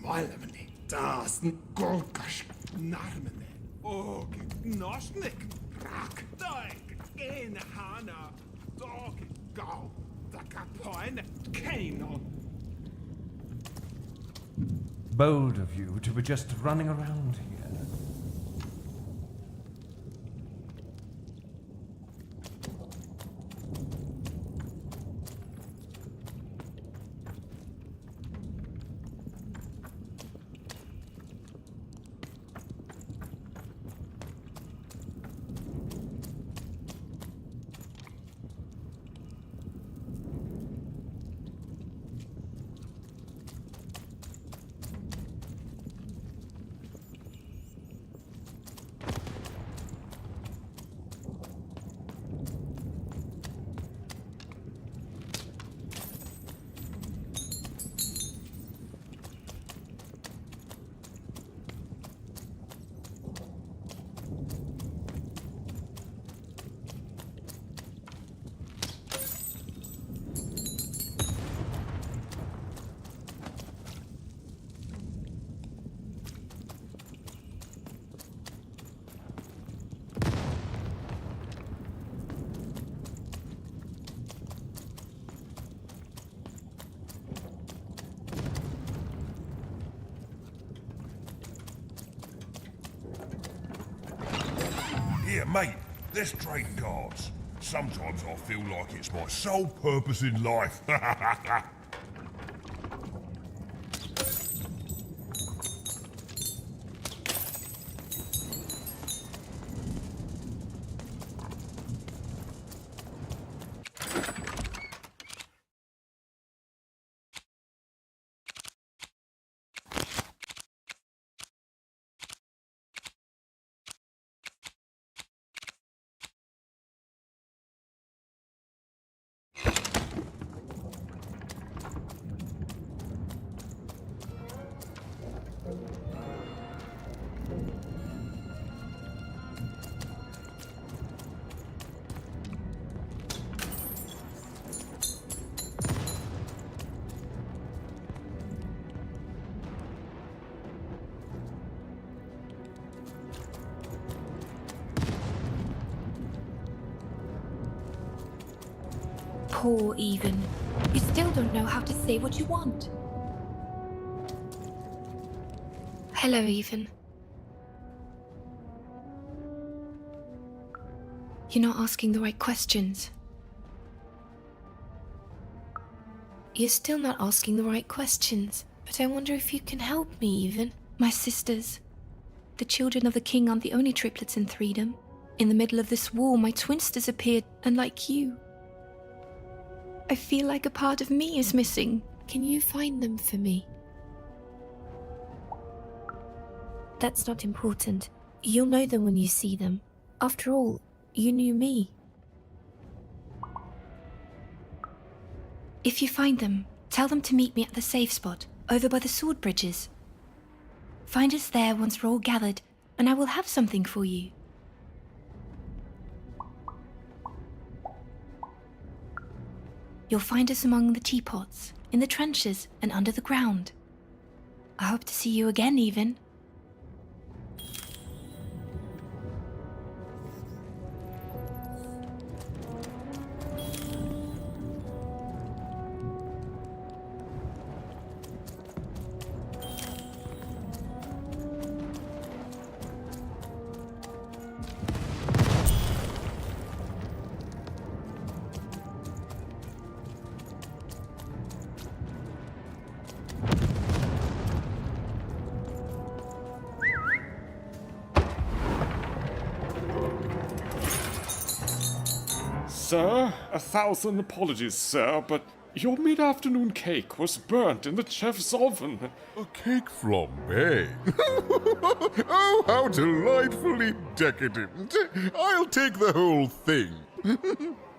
Malmene, dasen golkash narmene, og norsnik, rak, døg, en hana, dog, gav, dakapoine, kano. Bold of you to be just running around here. Here, mate, there's trading cards. Sometimes I feel like it's my sole purpose in life. Poor Even. You still don't know how to say what you want. Hello, Even. You're not asking the right questions. You're still not asking the right questions. But I wonder if you can help me, Even. My sisters. The children of the king aren't the only triplets in Threedom. In the middle of this war, my twins disappeared, and like you, I feel like a part of me is missing. Can you find them for me? That's not important. You'll know them when you see them. After all, you knew me. If you find them, tell them to meet me at the safe spot, over by the sword bridges. Find us there once we're all gathered, and I will have something for you. You'll find us among the teapots, in the trenches, and under the ground. I hope to see you again, even. Sir, 1,000 apologies, sir, but your mid-afternoon cake was burnt in the chef's oven. A cake flambe? Oh, how delightfully decadent. I'll take the whole thing.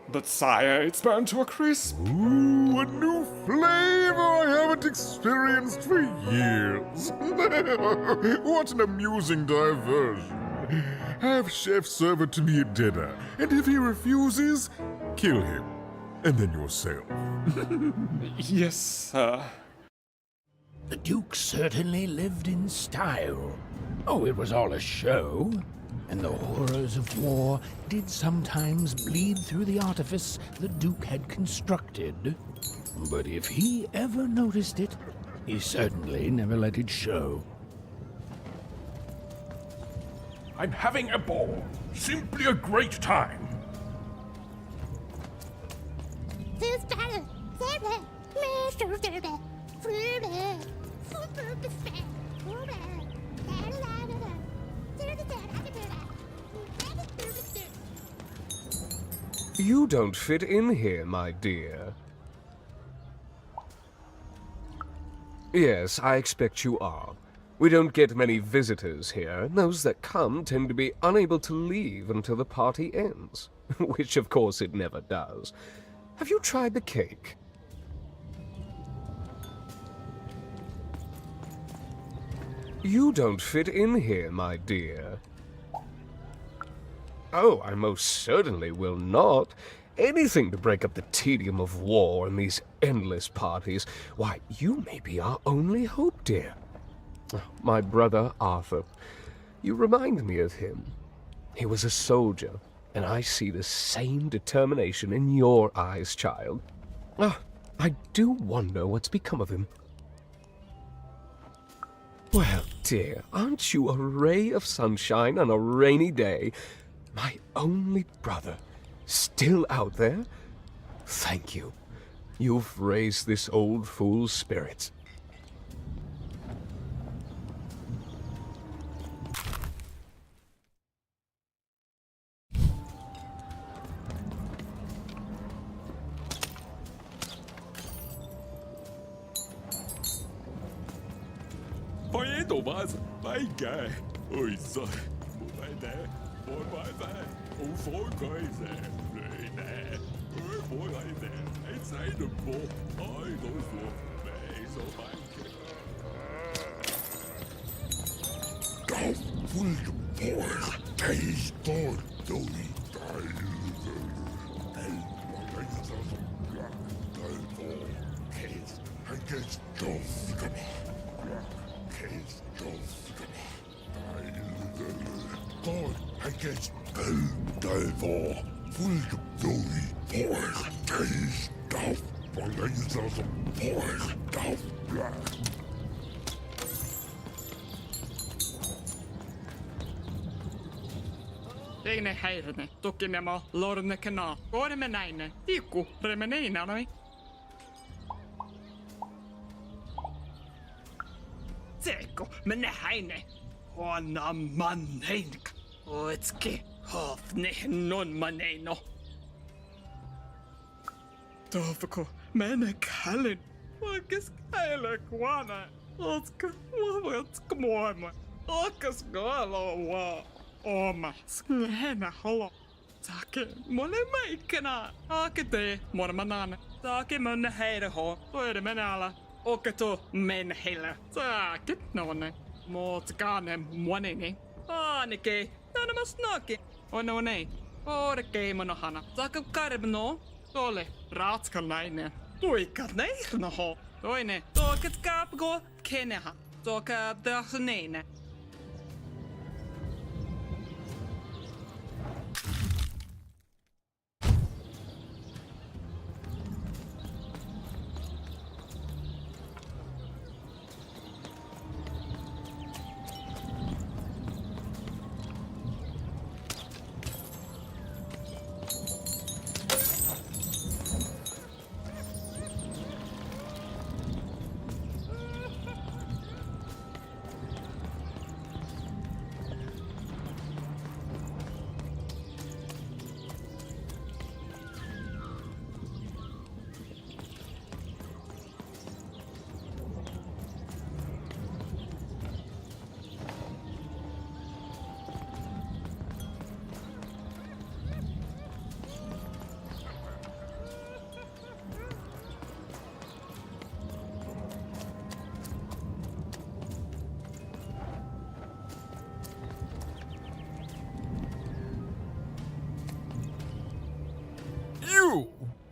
But sire, it's burnt to a crisp. Ooh, a new flavor I haven't experienced for years. What an amusing diversion. Have chef serve it to me at dinner, and if he refuses, kill him, and then yourself. Yes, sir. The Duke certainly lived in style. Oh, it was all a show. And the horrors of war did sometimes bleed through the artifice the Duke had constructed. But if he ever noticed it, he certainly never let it show. I'm having a ball. Simply a great time. You don't fit in here, my dear. Yes, I expect you are. We don't get many visitors here, and those that come tend to be unable to leave until the party ends, which of course it never does. Have you tried the cake? You don't fit in here, my dear. Oh, I most certainly will not. Anything to break up the tedium of war and these endless parties. Why, you may be our only hope, dear. My brother Arthur. You remind me of him. He was a soldier, and I see the same determination in your eyes, child. I do wonder what's become of him. Well, dear, aren't you a ray of sunshine on a rainy day? My only brother, still out there? Thank you. You've raised this old fool's spirits. Teine häirne, tukinemo, lorne kena, korme näinen, tiikku, remeneina noi. Teko, mene häine, hona manneinka, oetski, hofne non maneino. Tofko, mene kallin, oikeas käile kuana, otska, muovotska muoma, okas galo waa. Oma, sknähänä holo. Taake, mone meikkänä. Aake tee, mone manaan. Taake mone heire ho. Toide menällä. Oke to men heille. Taake nonne. Mootskaane moneni. Aanike. Tänä mä snaki. Ono nei. Ore keimonohana. Taake karbno. Ole, raatskalainen. Tuikka neihnaho. Toinen, toikat kaapko keneha. Toka tahneine.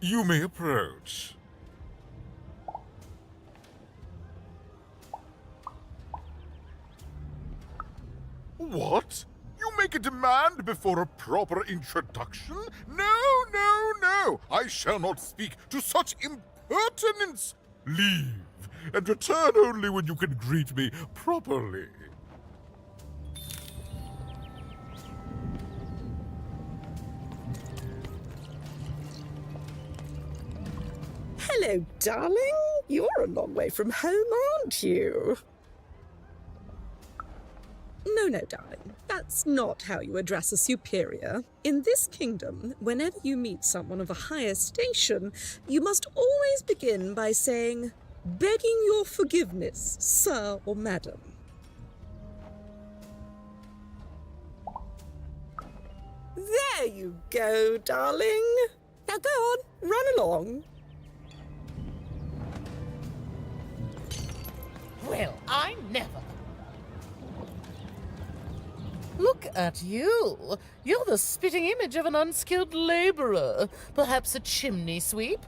You may approach. What? You make a demand before a proper introduction? No, no, no! I shall not speak to such impertinence! Leave, and return only when you can greet me properly. Hello, darling. You're a long way from home, aren't you? No, darling. That's not how you address a superior. In this kingdom, whenever you meet someone of a higher station, you must always begin by saying, "Begging your forgiveness, sir or madam." There you go, darling. Now go on, run along. Well, I never. Look at you. You're the spitting image of an unskilled laborer. Perhaps a chimney sweep?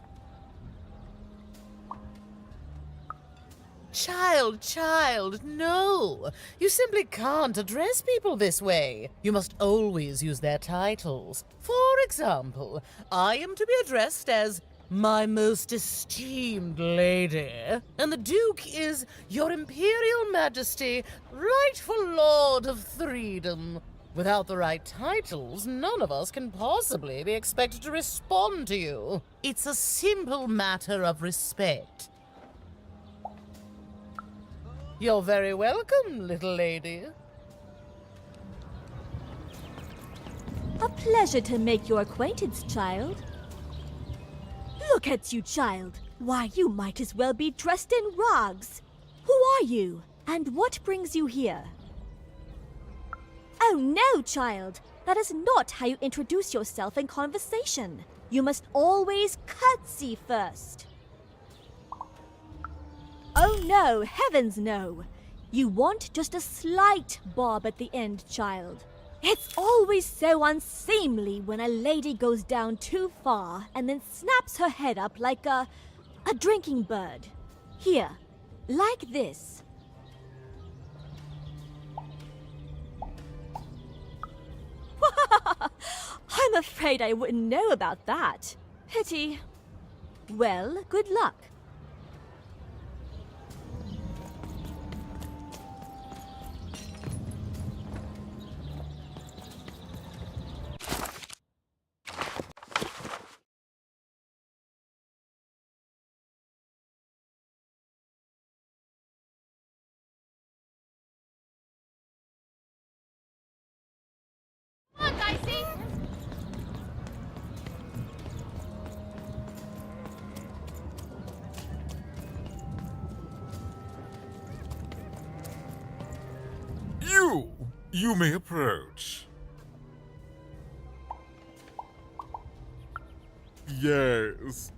Child, no. You simply can't address people this way. You must always use their titles. For example, I am to be addressed as my most esteemed lady, and the Duke is Your Imperial Majesty, rightful Lord of Freedom. Without the right titles, none of us can possibly be expected to respond to you. It's a simple matter of respect. You're very welcome, little lady. A pleasure to make your acquaintance, child. Look at you, child. Why, you might as well be dressed in rags. Who are you? And what brings you here? Oh no, child. That is not how you introduce yourself in conversation. You must always curtsy first. Oh no, heavens no. You want just a slight bob at the end, child. It's always so unseemly when a lady goes down too far and then snaps her head up like a drinking bird. Here, like this. I'm afraid I wouldn't know about that. Pity. Well, good luck. You may approach. Yes.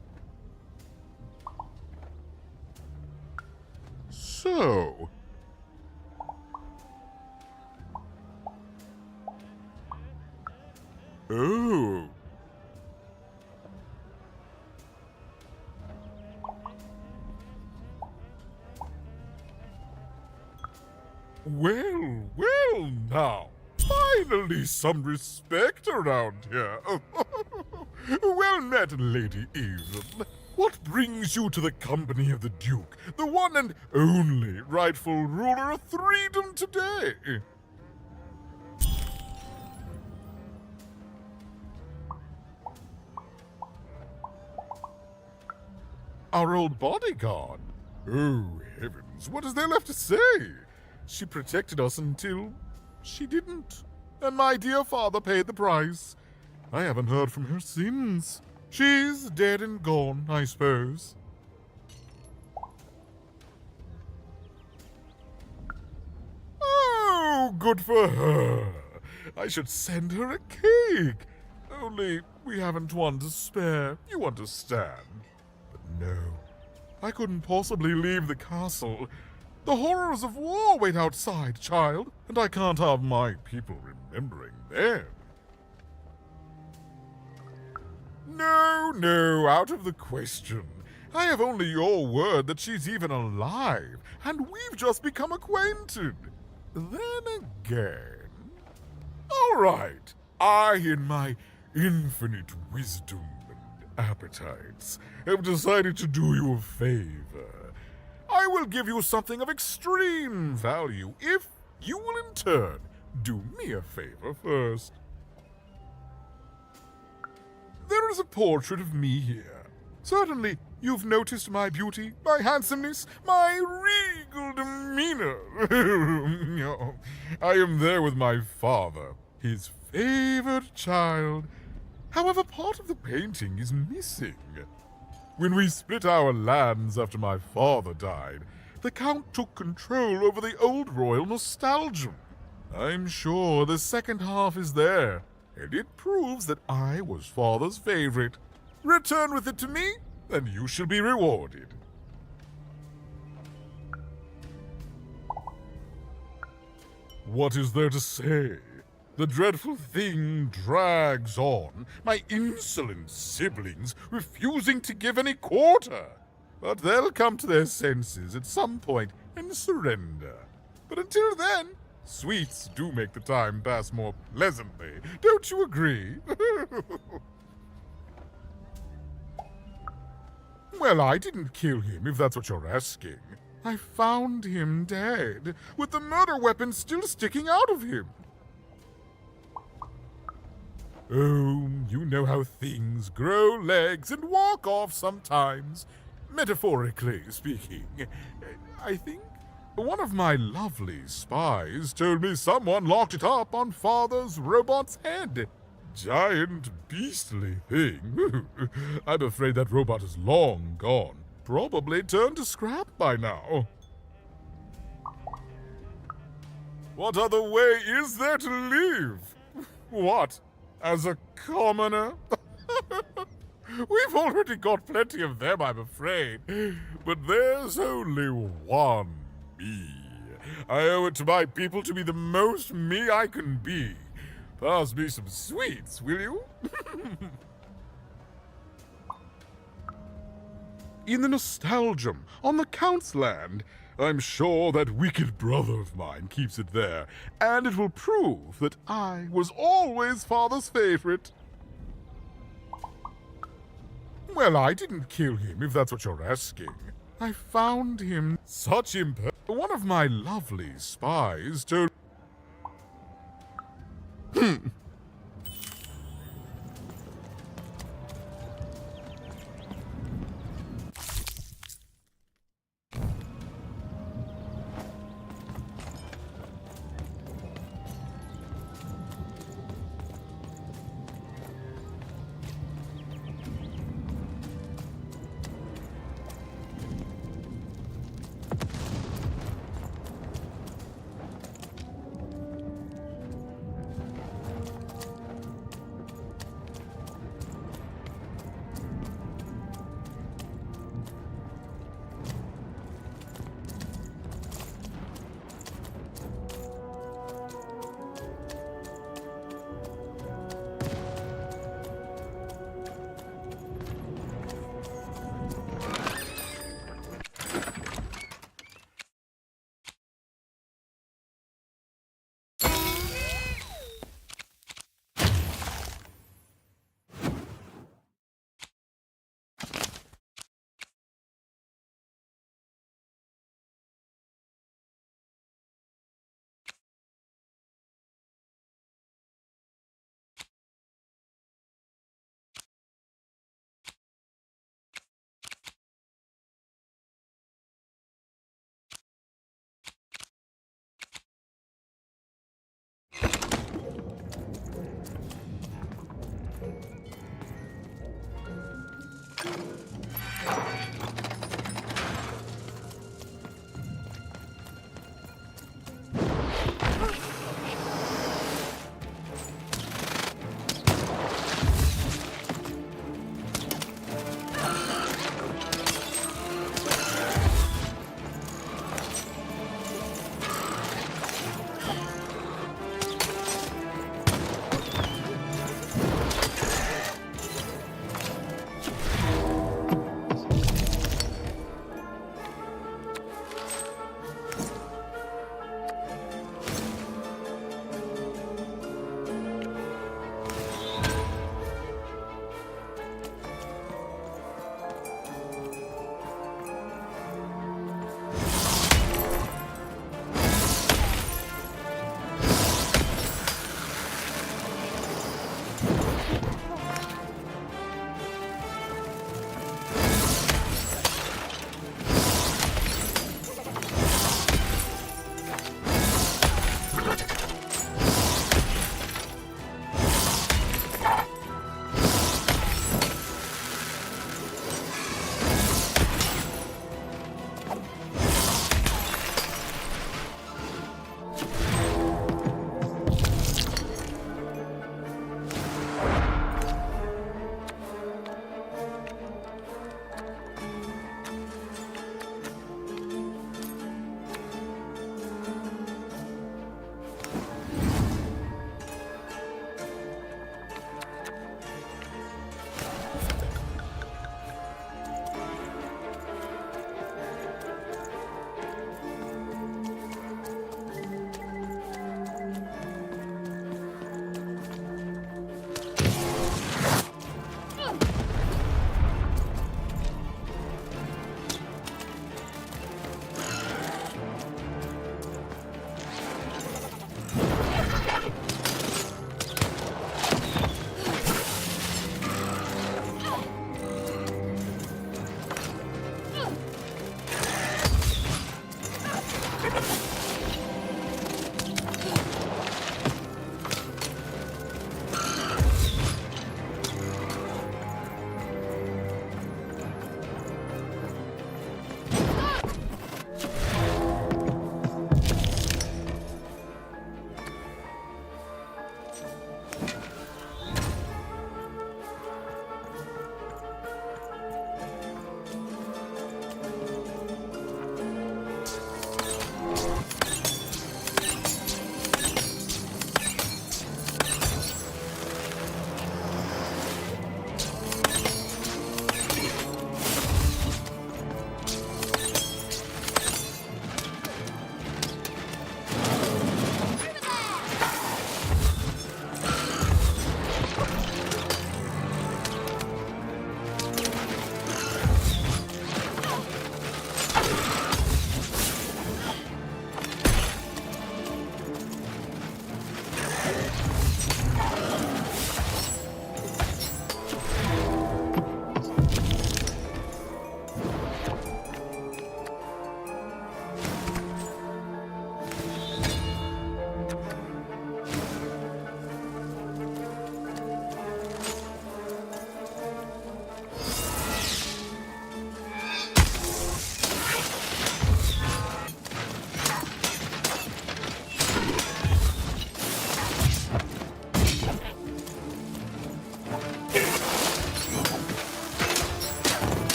So. Oh. Well, well now. Finally some respect around here. Well met, Lady Eve. What brings you to the company of the Duke, the one and only rightful ruler of freedom today? Our old bodyguard. Oh, heavens, what is there left to say? She protected us until she didn't. And my dear father paid the price. I haven't heard from her since. She's dead and gone, I suppose. Oh, good for her. I should send her a cake. Only we haven't one to spare, you understand. But no, I couldn't possibly leave the castle. The horrors of war wait outside, child, and I can't have my people remembering them. No, no, out of the question. I have only your word that she's even alive, and we've just become acquainted. Then again... All right, I, in my infinite wisdom and appetites, have decided to do you a favor. I will give you something of extreme value if you will in turn do me a favor first. There is a portrait of me here. Certainly, you've noticed my beauty, my handsomeness, my regal demeanor. I am there with my father, his favored child. However, part of the painting is missing. When we split our lands after my father died, the Count took control over the old royal nostalgia. I'm sure the second half is there, and it proves that I was father's favorite. Return with it to me, and you shall be rewarded. What is there to say? The dreadful thing drags on, my insolent siblings refusing to give any quarter. But they'll come to their senses at some point and surrender. But until then, sweets do make the time pass more pleasantly. Don't you agree? Well, I didn't kill him, if that's what you're asking. I found him dead, with the murder weapon still sticking out of him. Oh, you know how things grow legs and walk off sometimes. Metaphorically speaking. I think one of my lovely spies told me someone locked it up on Father's robot's head. Giant, beastly thing. I'm afraid that robot is long gone. Probably turned to scrap by now. What other way is there to live? What? As a commoner? We've already got plenty of them, I'm afraid. But there's only one me. I owe it to my people to be the most me I can be. Pass me some sweets, will you? In the nostalgium, on the Count's land, I'm sure that wicked brother of mine keeps it there, and it will prove that I was always Father's favorite. Well, I didn't kill him, if that's what you're asking. I found him such One of my lovely spies told...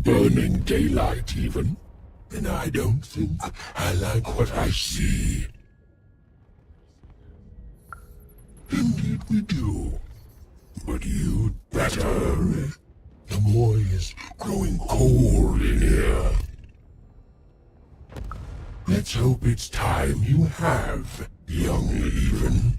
burning daylight, even. And I don't think I like what I see. Indeed we do. But you'd better. The moor is growing cold in here. Let's hope it's time you have, young even.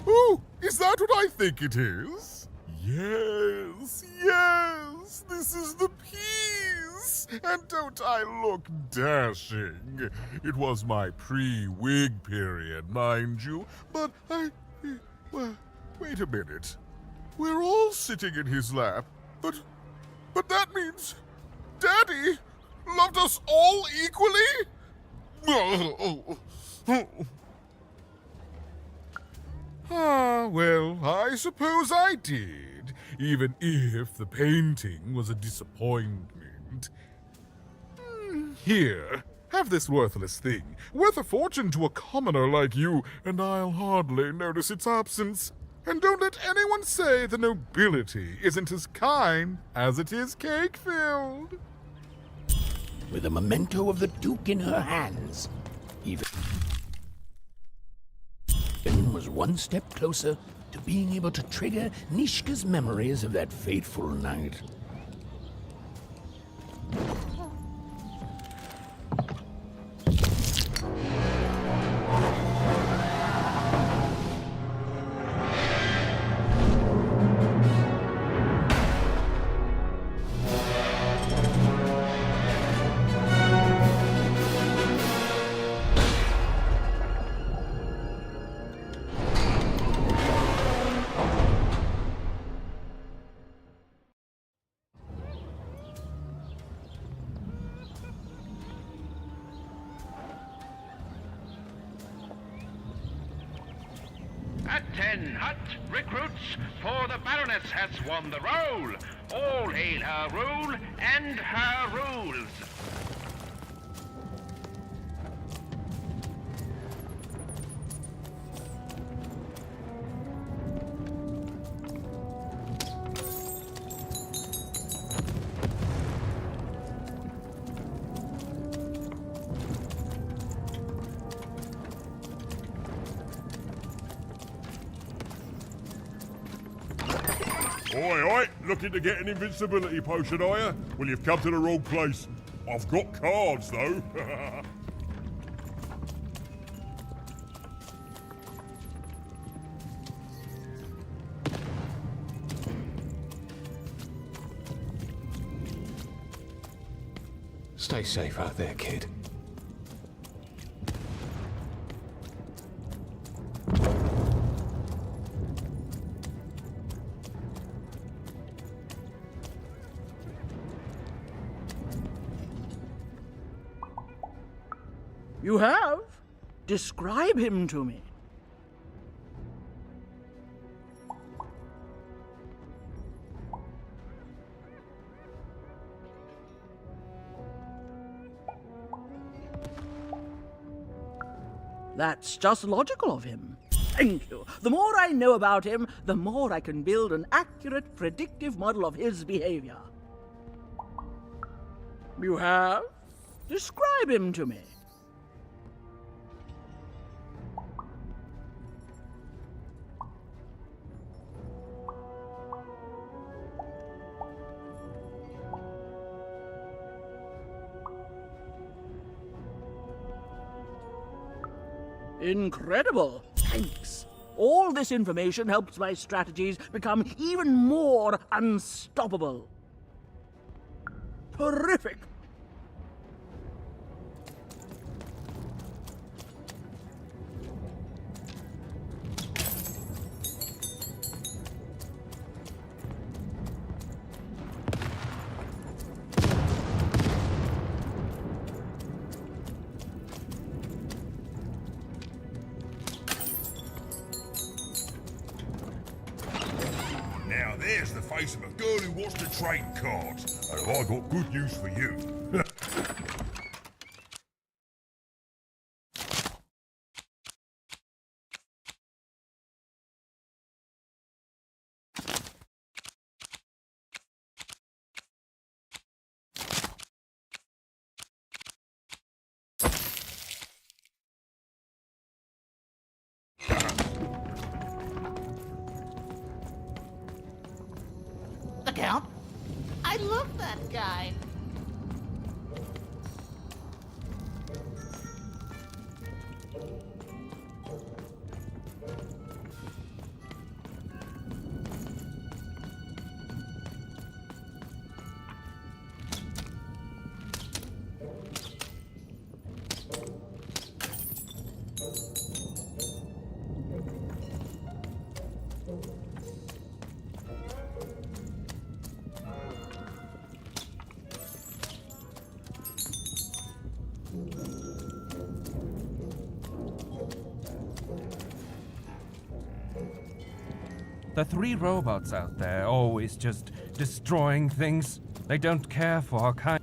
Oh, is that what I think it is? Yes, yes, this is the piece! And don't I look dashing? It was my pre-wig period, mind you, but well, wait a minute. We're all sitting in his lap, but that means Daddy loved us all equally? Ah, well, I suppose I did, even if the painting was a disappointment. Here, have this worthless thing, worth a fortune to a commoner like you, and I'll hardly notice its absence. And don't let anyone say the nobility isn't as kind as it is cake-filled. With a memento of the Duke in her hands, even was one step closer to being able to trigger Nishka's memories of that fateful night. At 10 hut recruits, for the Baroness has won the roll. All hail her rule and her rules. Oi, oi, looking to get an invincibility potion, are you? Well, you've come to the wrong place. I've got cards, though. Stay safe out there, kid. You have? Describe him to me. That's just logical of him. Thank you. The more I know about him, the more I can build an accurate, predictive model of his behavior. You have? Describe him to me. Incredible! Thanks! All this information helps my strategies become even more unstoppable. Terrific! there's the face of a girl who wants to trade cards. And I got good news for you. The Count? I love that guy. The 3 robots out there always just destroying things. They don't care for our kind.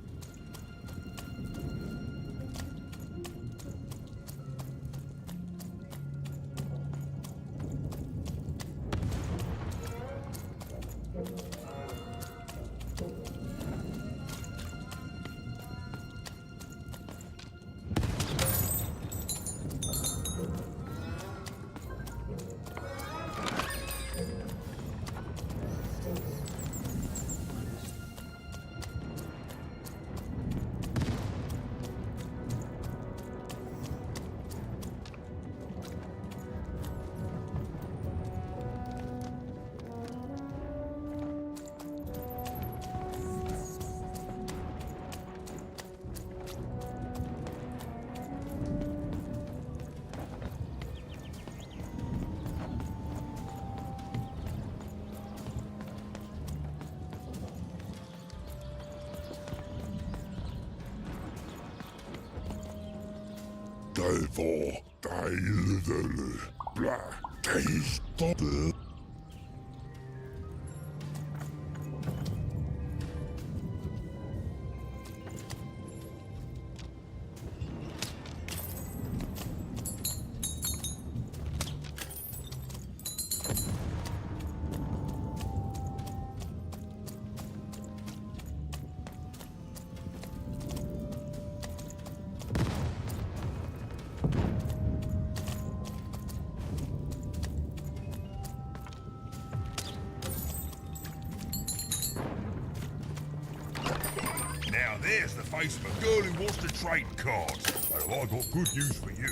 Now there's the face of a girl who wants to trade cards. And I got good news for you.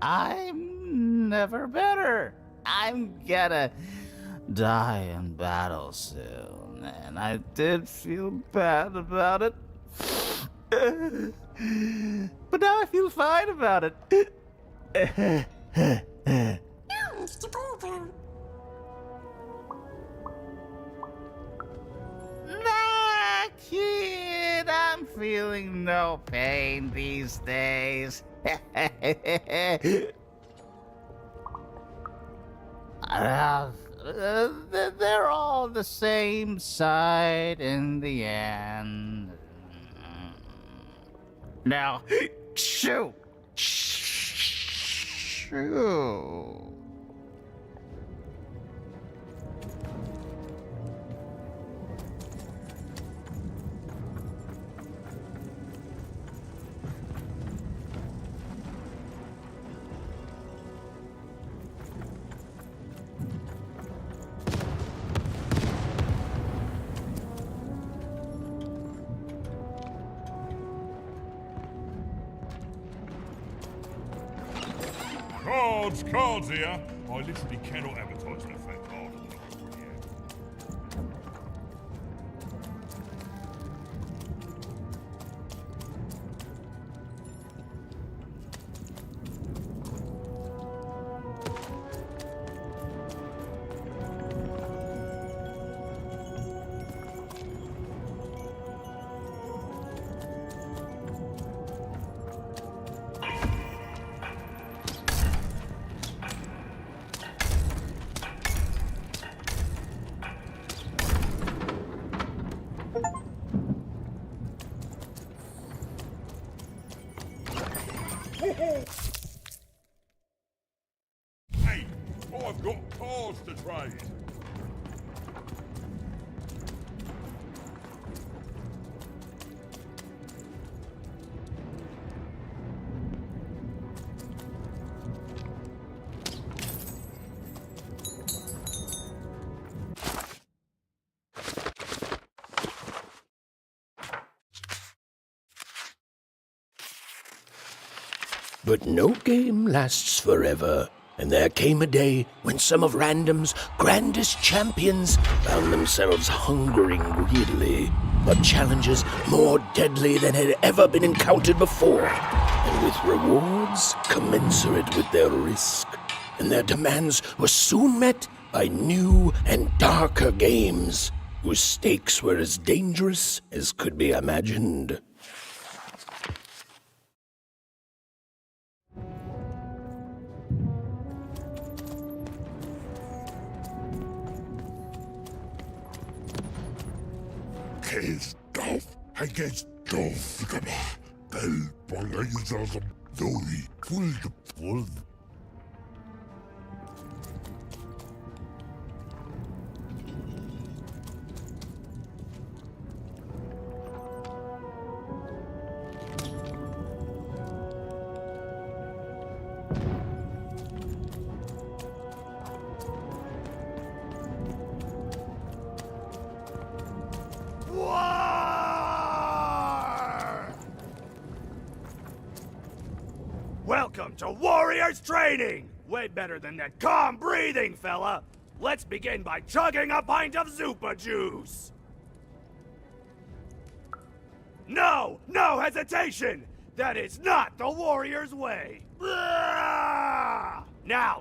I'm never better. I'm gonna die in battle soon, and I did feel bad about it. But now I feel fine about it. Nah, kid, I'm feeling no pain these days. They're all the same side in the end. Now, shoo! Shoo! Cards here! I literally cannot advertise the fact harder than I already am. Hey, I've got cards to trade. But no game lasts forever, and there came a day when some of Random's grandest champions found themselves hungering greedily for challenges more deadly than had ever been encountered before, and with rewards commensurate with their risk. And their demands were soon met by new and darker games, whose stakes were as dangerous as could be imagined. Krezz against Dolph, Welcome to Warriors Training! Way better than that calm breathing, fella! Let's begin by chugging a pint of Zupa juice! No! No hesitation! That is not the Warrior's way! Now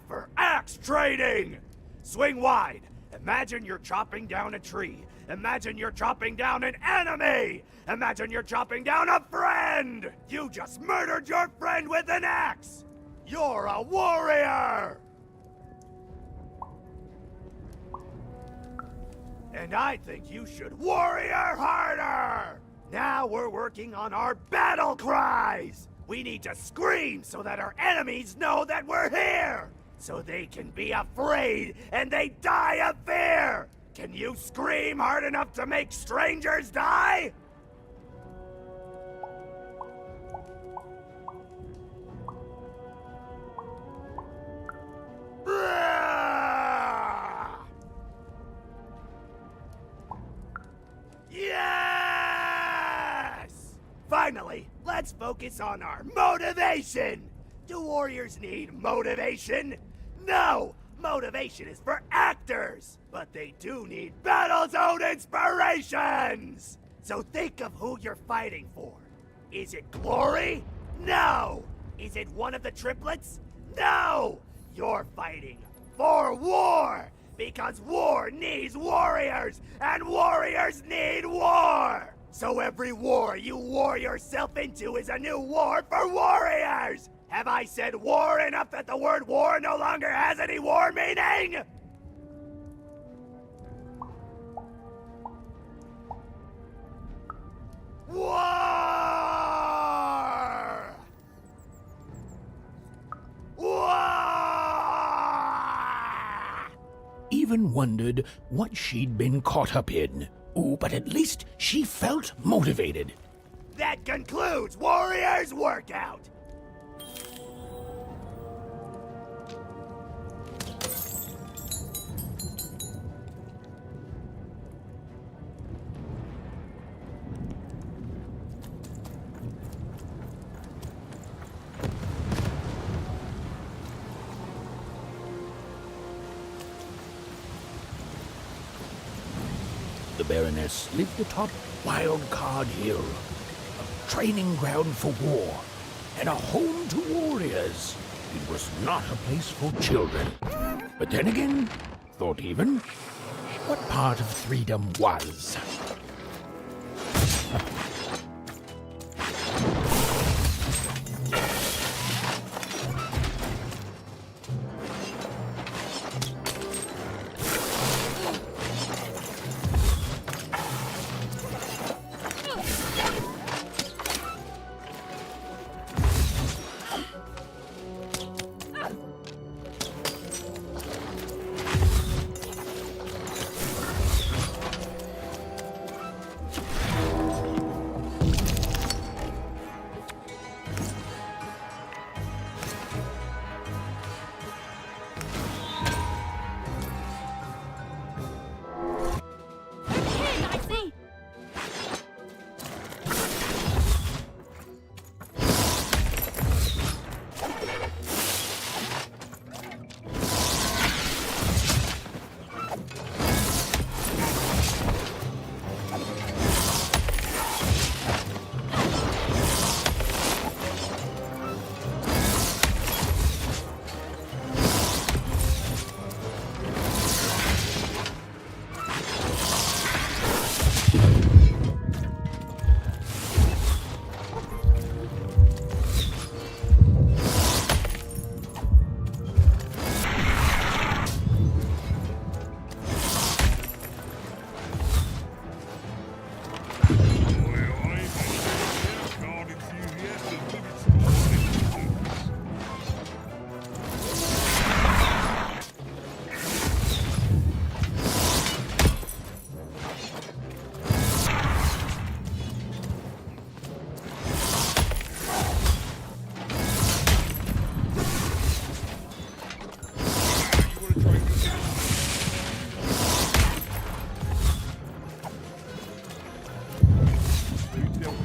for axe training! Swing wide! Imagine you're chopping down a tree. Imagine you're chopping down an enemy! Imagine you're chopping down a friend! You just murdered your friend with an axe! You're a warrior! And I think you should warrior harder! Now we're working on our battle cries! We need to scream so that our enemies know that we're here! So they can be afraid and they die of fear! Can you scream hard enough to make strangers die? Yes! Finally, let's focus on our motivation! Do warriors need motivation? No! Motivation is for actors! But they do need battle zone inspirations! So think of who you're fighting for. Is it glory? No! Is it one of the triplets? No! You're fighting for war! Because war needs warriors! And warriors need war! So every war you war yourself into is a new war for warriors! Have I said war enough that the word war no longer has any war meaning? War! War! Even wondered what she'd been caught up in. Ooh, but at least she felt motivated. That concludes Warriors Workout! The Baroness lived atop Wildcard Hill, a training ground for war, and a home to warriors. It was not a place for children. But then again, thought even, what part of freedom was?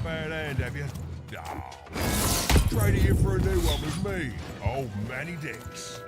bad hand, have you? Oh. Trade it in for a new one with me, old Manny Dix.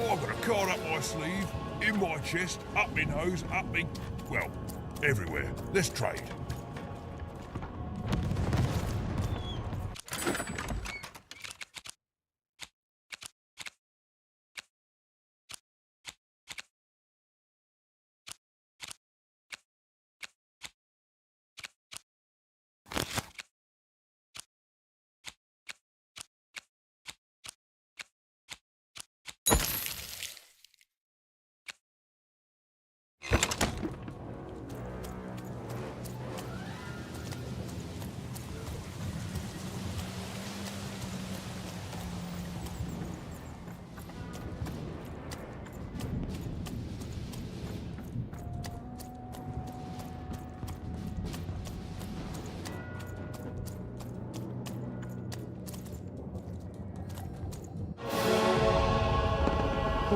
I've got a card up my sleeve, in my chest, up my nose, up me... well, everywhere. Let's trade.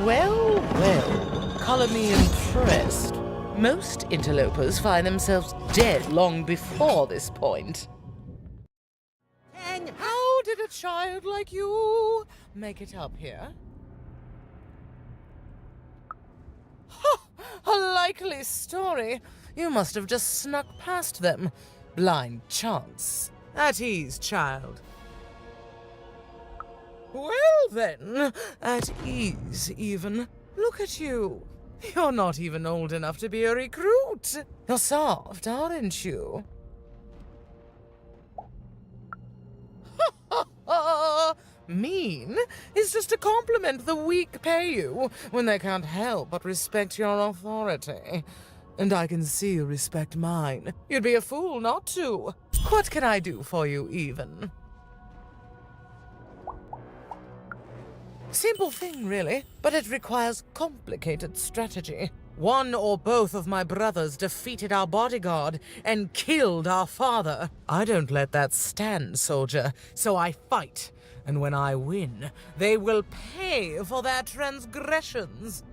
Well, well, colour me impressed. Most interlopers find themselves dead long before this point. And how did a child like you make it up here? A likely story. You must have just snuck past them. Blind chance. At ease, child. Well then, at ease even. Look at you. You're not even old enough to be a recruit. You're soft, aren't you? Mean is just a compliment the weak pay you when they can't help but respect your authority. And I can see you respect mine. You'd be a fool not to. What can I do for you, even? Simple thing, really, but it requires complicated strategy. One or both of my brothers defeated our bodyguard and killed our father. I don't let that stand, soldier, so I fight. And when I win, they will pay for their transgressions.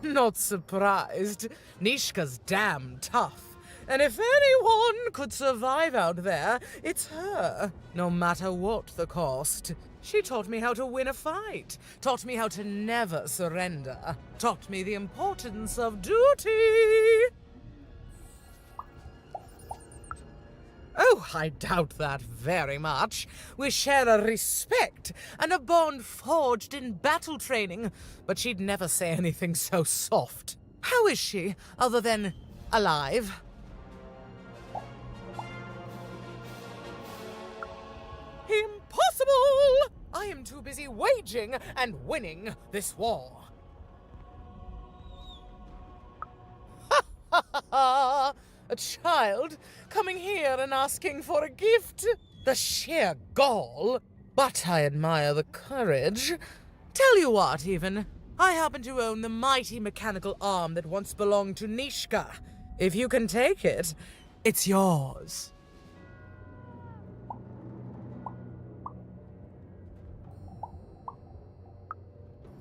Not surprised. Nishka's damn tough. And if anyone could survive out there, it's her. No matter what the cost. She taught me how to win a fight. Taught me how to never surrender. Taught me the importance of duty. Oh, I doubt that very much. We share a respect and a bond forged in battle training, but she'd never say anything so soft. How is she, other than alive? Impossible! I am too busy waging and winning this war. Ha ha ha ha! A child coming here and asking for a gift? The sheer gall. But I admire the courage. Tell you what, even. I happen to own the mighty mechanical arm that once belonged to Nishka. If you can take it, it's yours.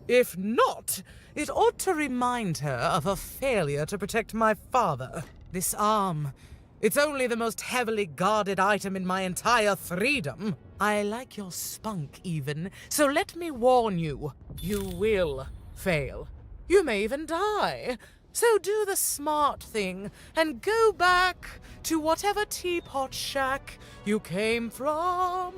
If not, it ought to remind her of her failure to protect my father. This arm, it's only the most heavily guarded item in my entire freedom. I like your spunk, even, so let me warn you. You will fail. You may even die. So do the smart thing and go back to whatever teapot shack you came from.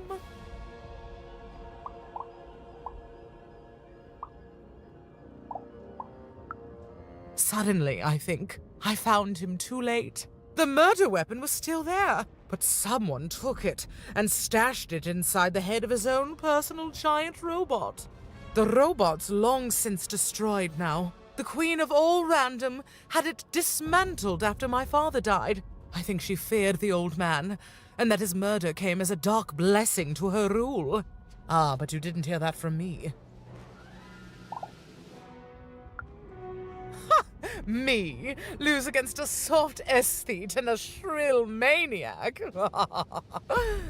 Suddenly, I think, I found him too late. The murder weapon was still there, but someone took it and stashed it inside the head of his own personal giant robot. The robot's long since destroyed now. The queen of all random had it dismantled after my father died. I think she feared the old man, and that his murder came as a dark blessing to her rule. Ah, but you didn't hear that from me. Me lose against a soft aesthete and a shrill maniac?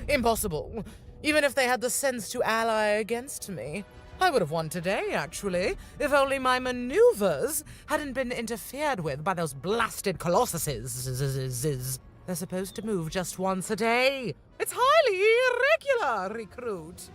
Impossible. Even if they had the sense to ally against me. I would have won today, actually, if only my maneuvers hadn't been interfered with by those blasted colossuses. They're supposed to move just once a day. It's highly irregular, recruit.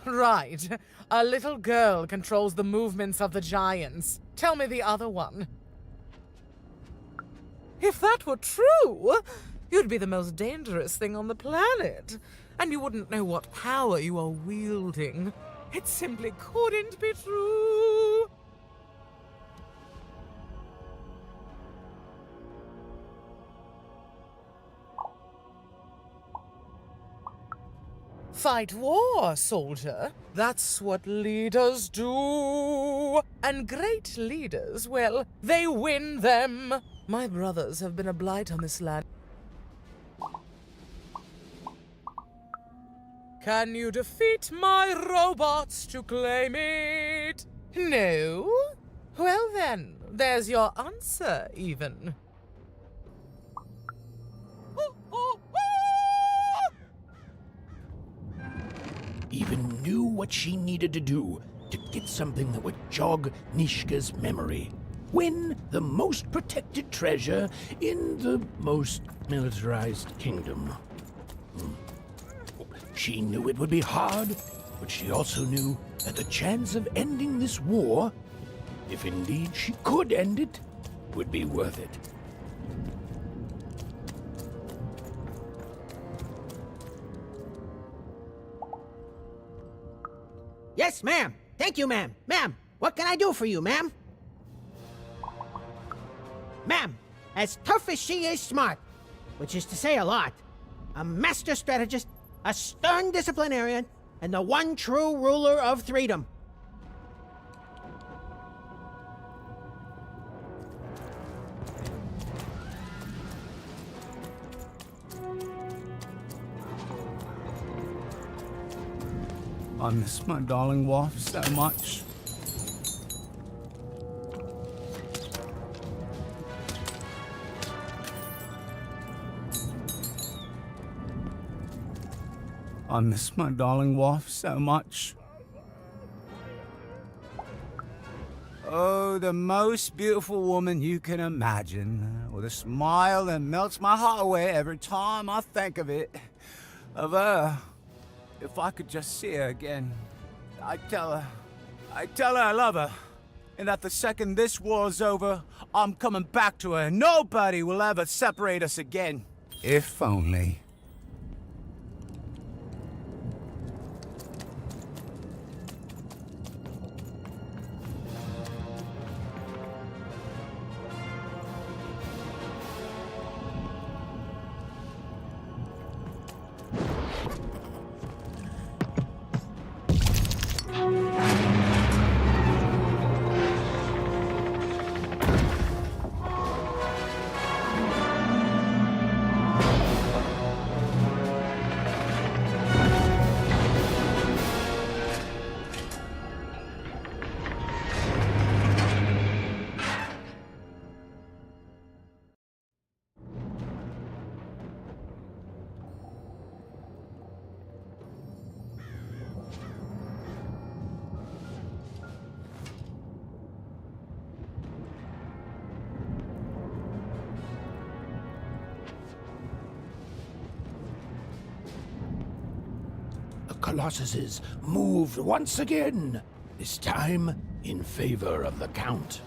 Right. A little girl controls the movements of the giants. Tell me the other one. If that were true, you'd be the most dangerous thing on the planet. And you wouldn't know what power you are wielding. It simply couldn't be true. Fight war, soldier. That's what leaders do. And great leaders, well, they win them. My brothers have been a blight on this land. Can you defeat my robots to claim it? No? Well then, there's your answer, even. Even knew what she needed to do to get something that would jog Nishka's memory. Win the most protected treasure in the most militarized kingdom. She knew it would be hard, but she also knew that the chance of ending this war, if indeed she could end it, would be worth it. Yes, ma'am. Thank you, ma'am. Ma'am, what can I do for you, ma'am? Ma'am, as tough as she is smart, which is to say a lot, a master strategist, a stern disciplinarian, and the one true ruler of Threedom. I miss my darling wife so much. I miss my darling wife so much. Oh, the most beautiful woman you can imagine, with a smile that melts my heart away every time I think of it. Of her. If I could just see her again, I'd tell her I love her, and that the second this war's over, I'm coming back to her, and nobody will ever separate us again. If only. colossuses moved once again, this time in favor of the Count.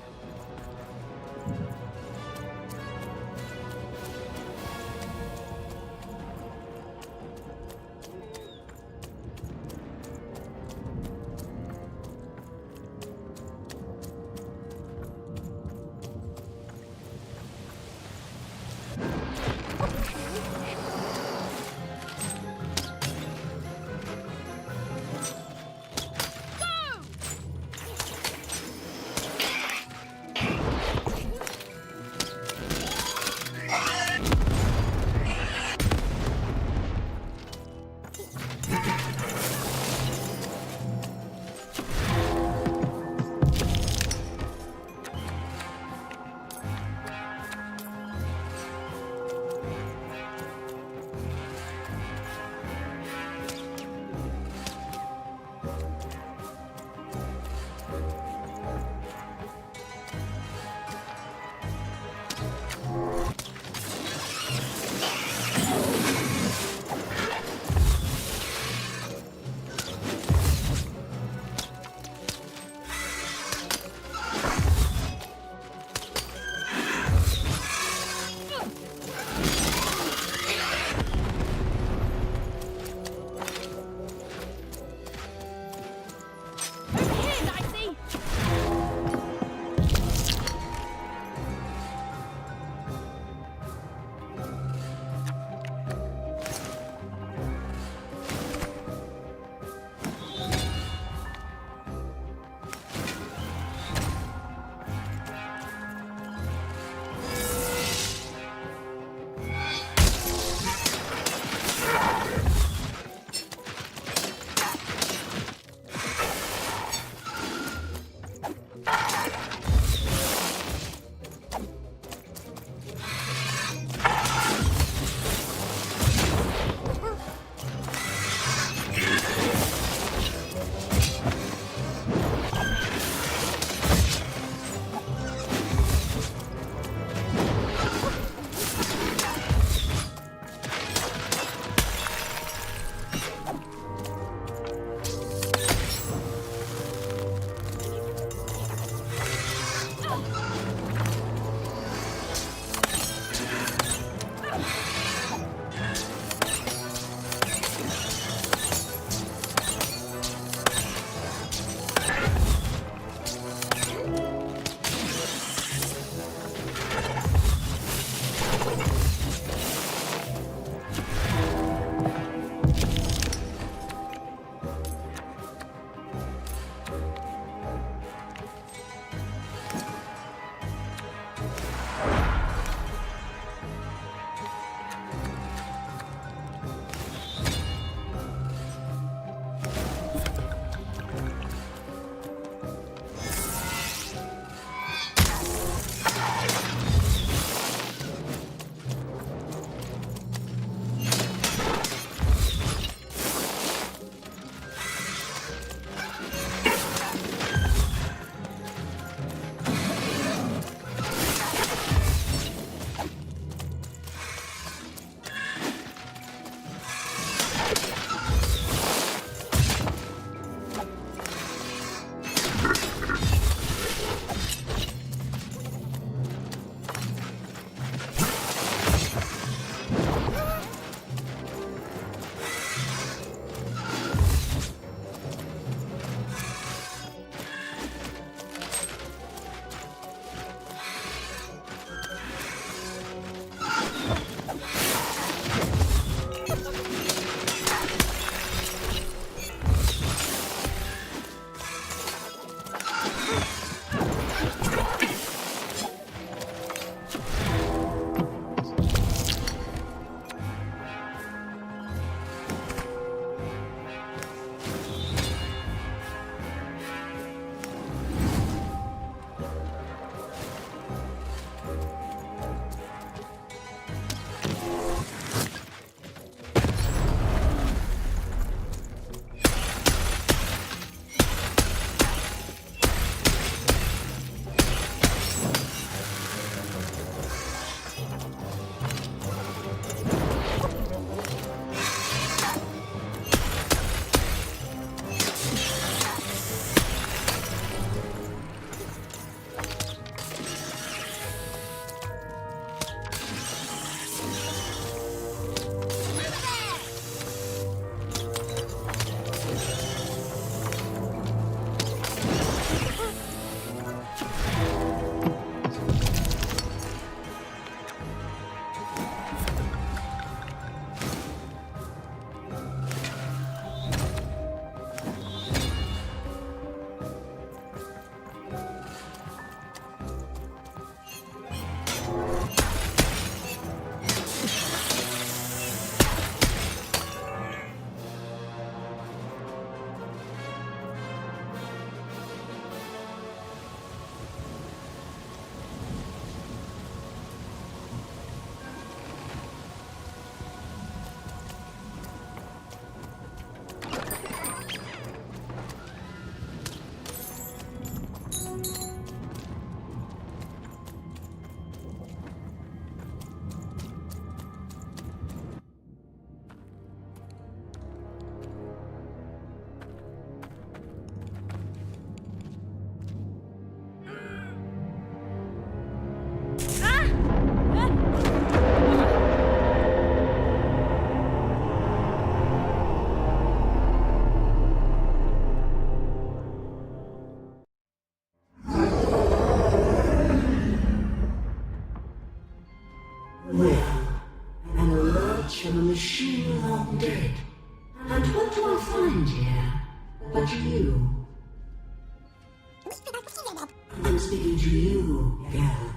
I'm speaking to you, Gal.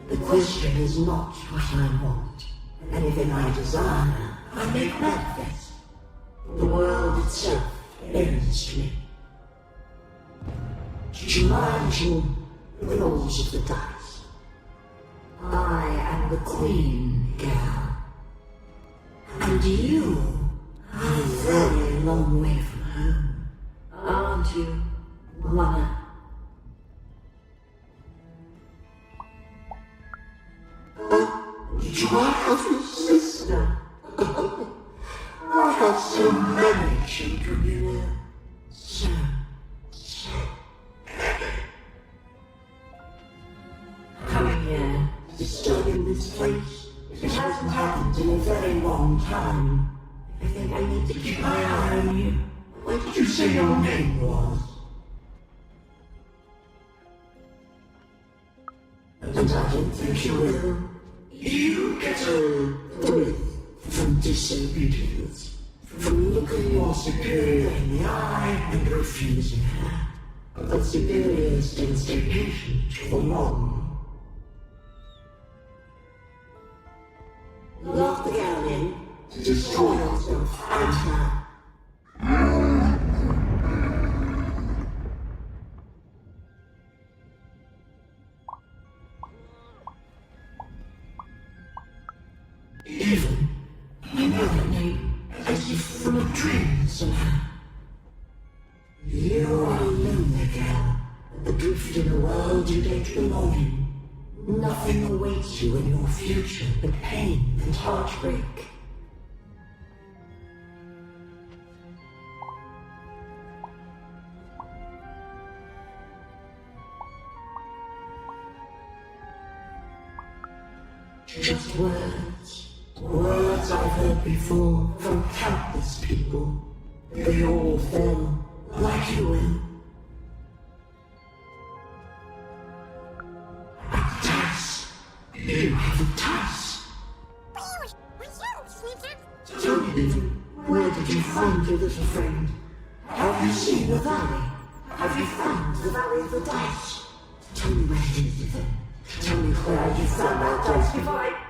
The question is not what I want. Anything I desire, I make manifest. The world itself ends to me. To manage the rolls of the dice. I am the queen, Gal. And you are a very long way from home, aren't you, Mama? Do I have a sister? I have so many children, you know. So many. Coming here, disturbing this place. It hasn't happened in a very long time. I think I need to keep my eye on you. What did you say your name was? And I don't think you will. You get a thrill from disobedience, from looking your superior in the eye and refusing her. But superiors don't stay patient for long. Lock the gal in, destroy yourself and her. Even, you know that name, as if from a dream somehow. You are a lonely girl, adrift in a world you don't belong in. Nothing awaits you in your future but pain and heartbreak. Just words. Words I've heard before from countless people. They all fell like you will. A dice. You have a dice. Tell me, Ethan, where did you find your little friend? Have you seen the valley? Have you found the valley of the dice? Tell me where it is, Ethan. Tell me where you found that dice before I...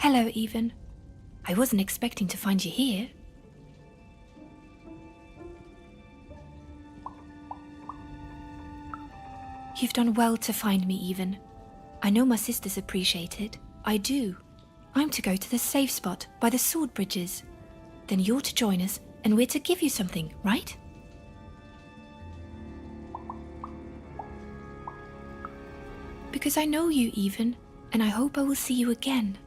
Hello, Even. I wasn't expecting to find you here. You've done well to find me, Even. I know my sisters appreciate it. I do. I'm to go to the safe spot by the sword bridges. Then you're to join us, and we're to give you something, right? Because I know you, Even, and I hope I will see you again.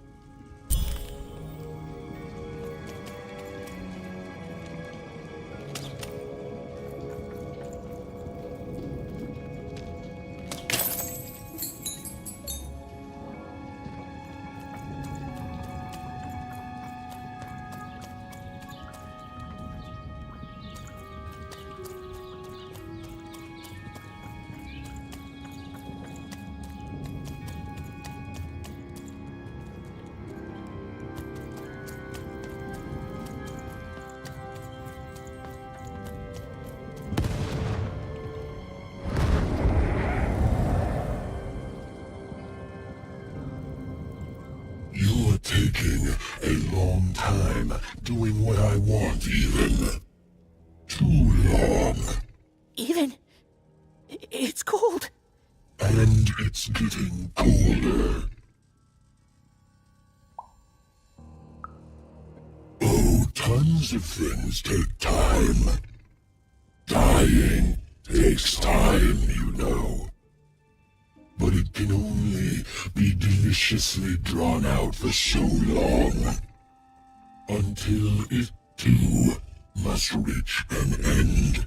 Taking a long time doing what I want, Even. things take time. Dying takes time, you know. But it can only be deliciously drawn out for so long, until it too must reach an end.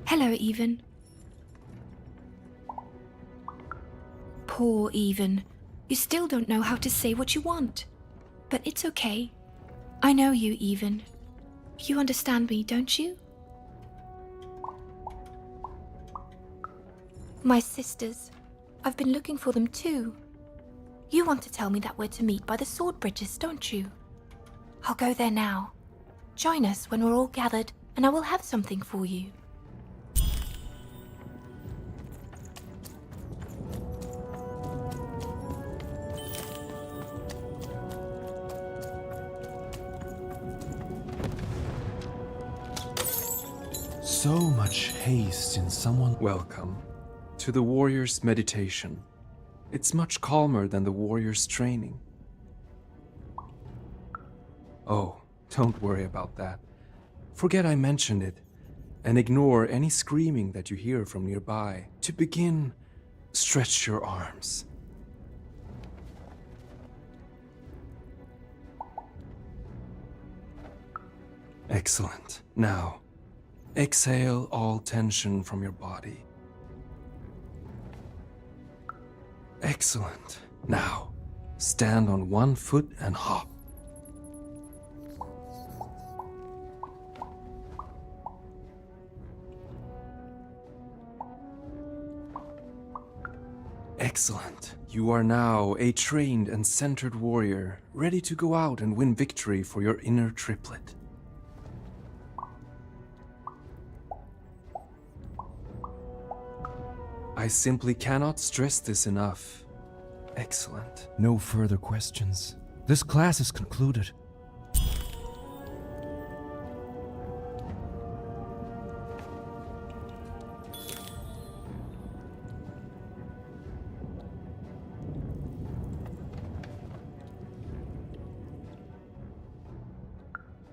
Hello, Even. Poor Even. You still don't know how to say what you want. But it's okay. I know you, Even. You understand me, don't you? My sisters. I've been looking for them too. You want to tell me that we're to meet by the sword bridges, don't you? I'll go there now. Join us when we're all gathered, and I will have something for you. So much haste in someone. Welcome to the warrior's meditation. It's much calmer than the warrior's training. Oh, don't worry about that. Forget I mentioned it, and ignore any screaming that you hear from nearby. To begin, stretch your arms. Excellent. Now, exhale all tension from your body. Excellent. Now, stand on one foot and hop. Excellent. You are now a trained and centered warrior, ready to go out and win victory for your inner triplet. I simply cannot stress this enough. Excellent. No further questions. This class is concluded.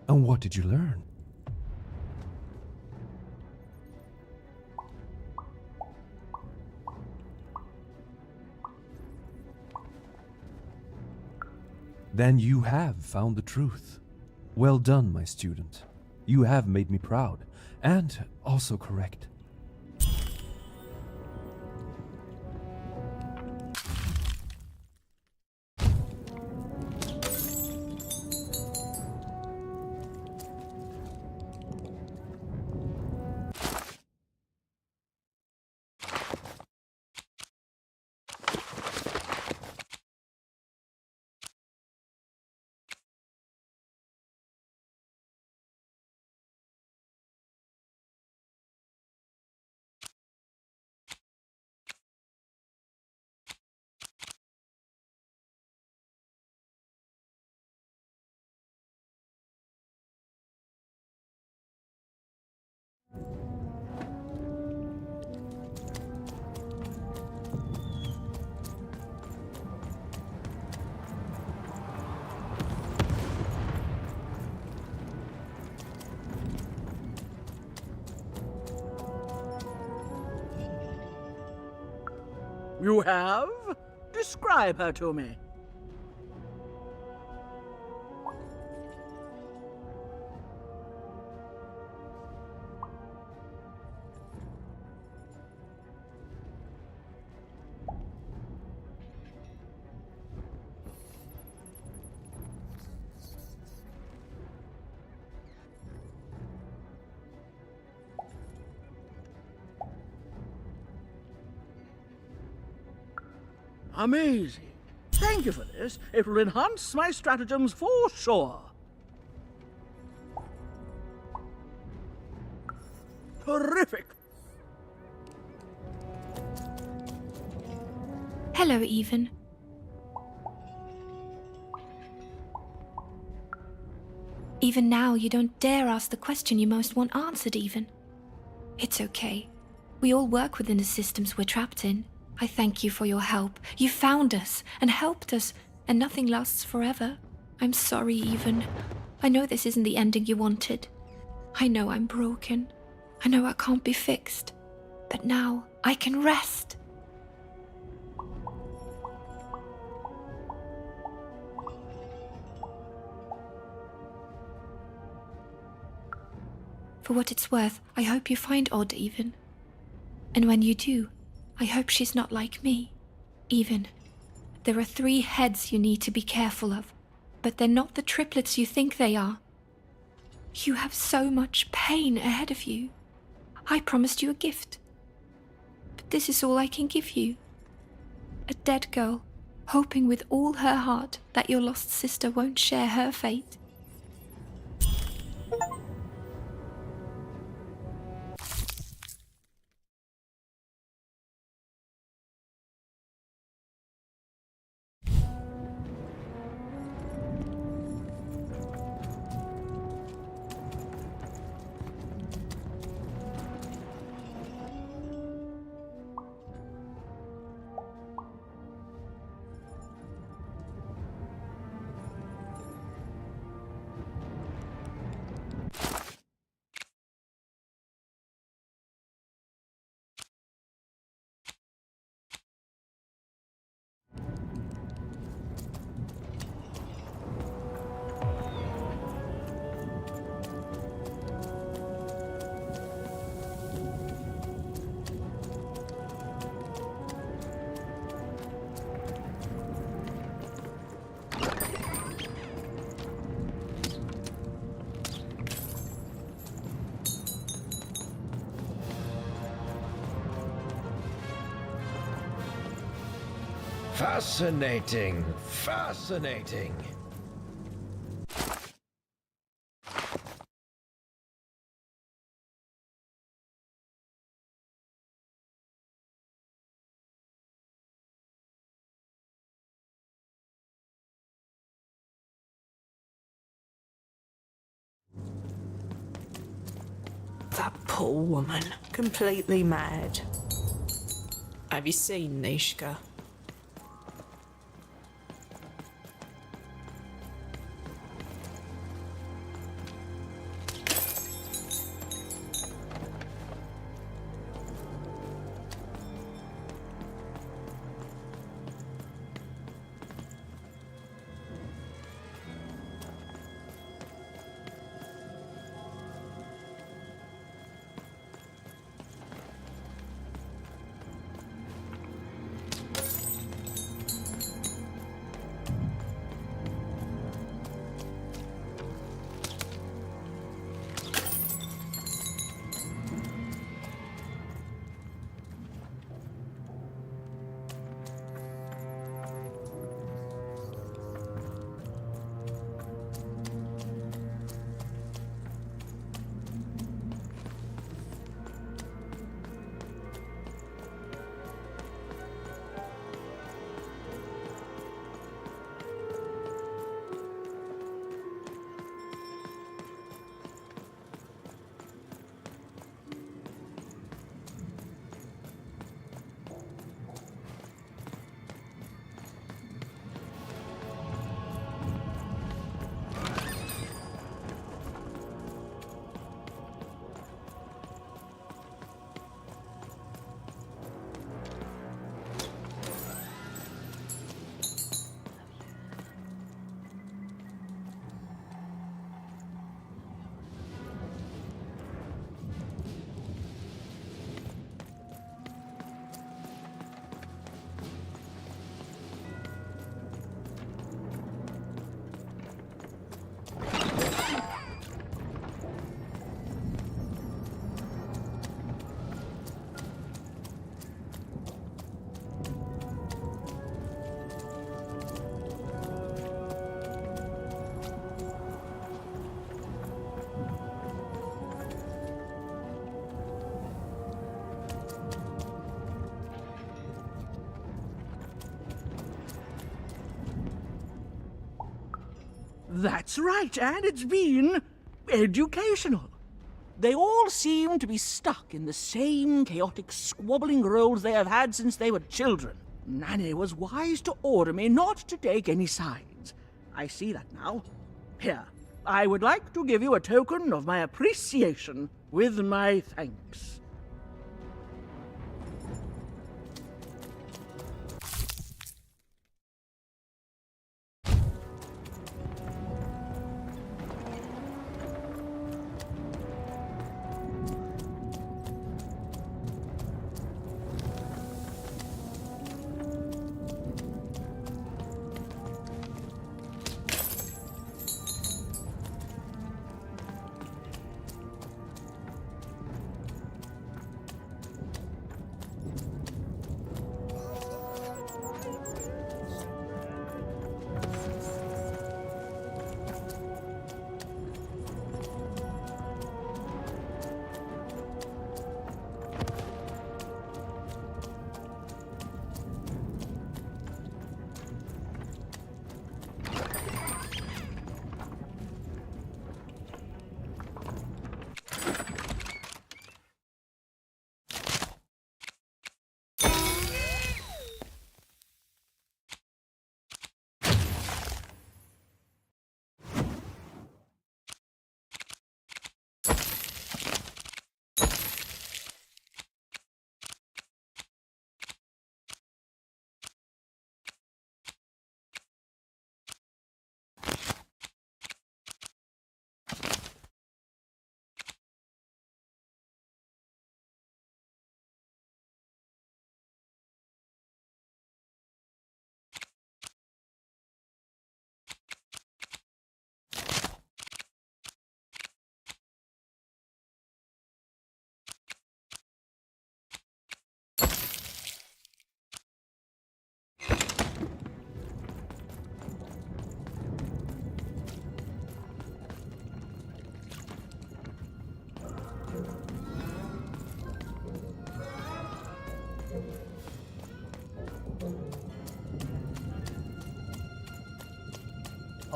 And what did you learn? Then you have found the truth. Well done, my student. You have made me proud, and also correct. You have? Describe her to me. Amazing. Thank you for this. It will enhance my stratagems for sure. Terrific. Hello, Even. Even now, you don't dare ask the question you most want answered, Even. It's okay. We all work within the systems we're trapped in. I thank you for your help. You found us and helped us, and nothing lasts forever. I'm sorry, Even. I know this isn't the ending you wanted. I know I'm broken. I know I can't be fixed. But now I can rest. For what it's worth, I hope you find Odd, Even. And when you do, I hope she's not like me. Even. There are 3 heads you need to be careful of, but they're not the triplets you think they are. You have so much pain ahead of you. I promised you a gift. But this is all I can give you. A dead girl, hoping with all her heart that your lost sister won't share her fate. Fascinating, fascinating. That poor woman, completely mad. Have you seen Nishka? That's right, and it's been educational. They all seem to be stuck in the same chaotic, squabbling roles they have had since they were children. Nanny was wise to order me not to take any sides. I see that now. Here, I would like to give you a token of my appreciation with my thanks.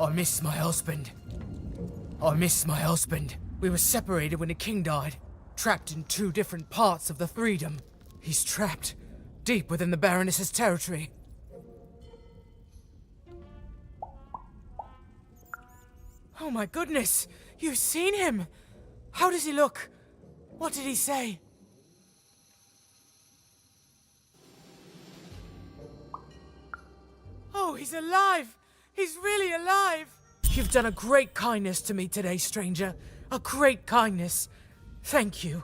I miss my husband. I miss my husband. We were separated when the king died, trapped in two different parts of the Threedom. He's trapped deep within the Baroness's territory. Oh my goodness! You've seen him! How does he look? What did he say? Oh, he's alive! He's really alive! You've done a great kindness to me today, stranger. A great kindness. Thank you.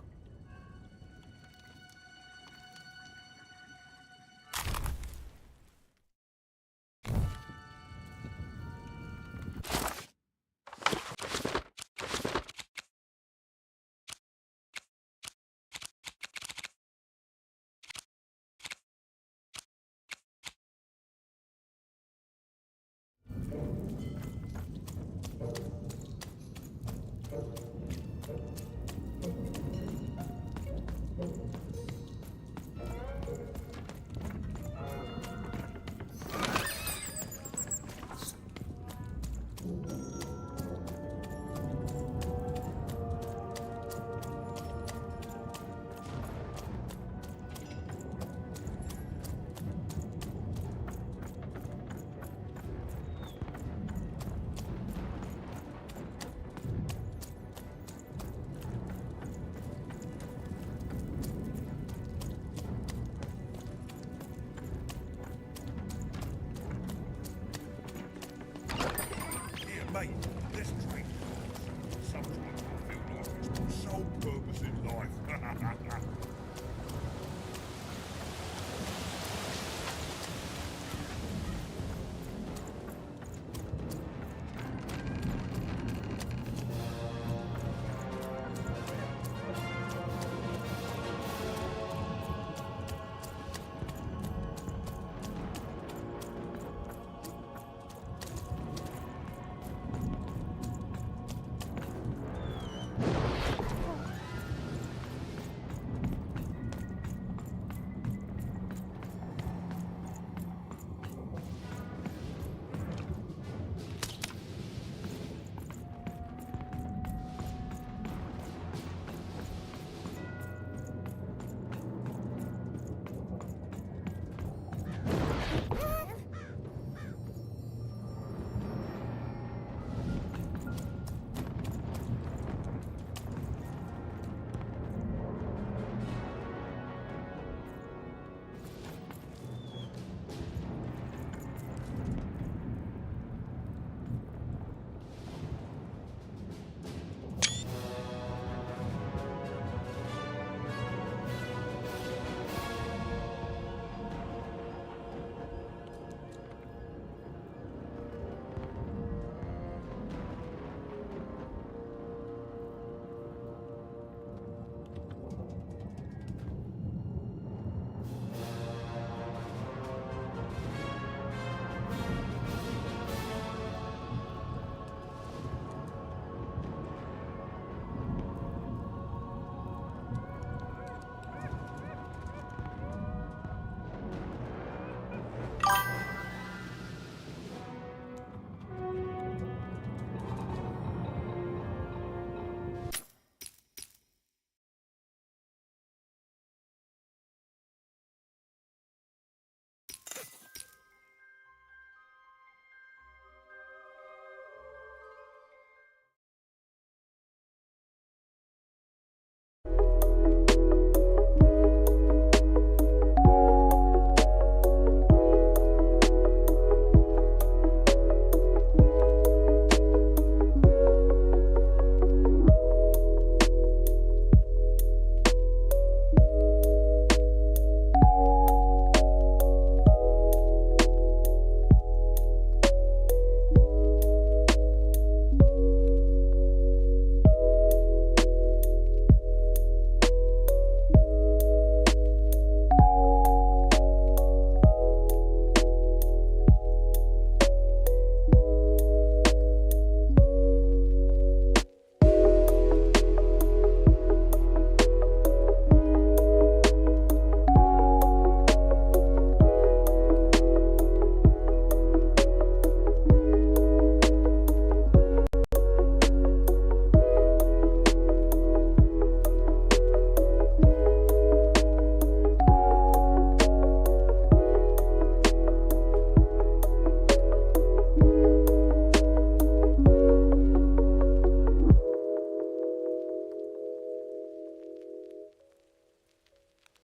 Mate, let's drink. Sometimes I feel like it's my sole purpose in life.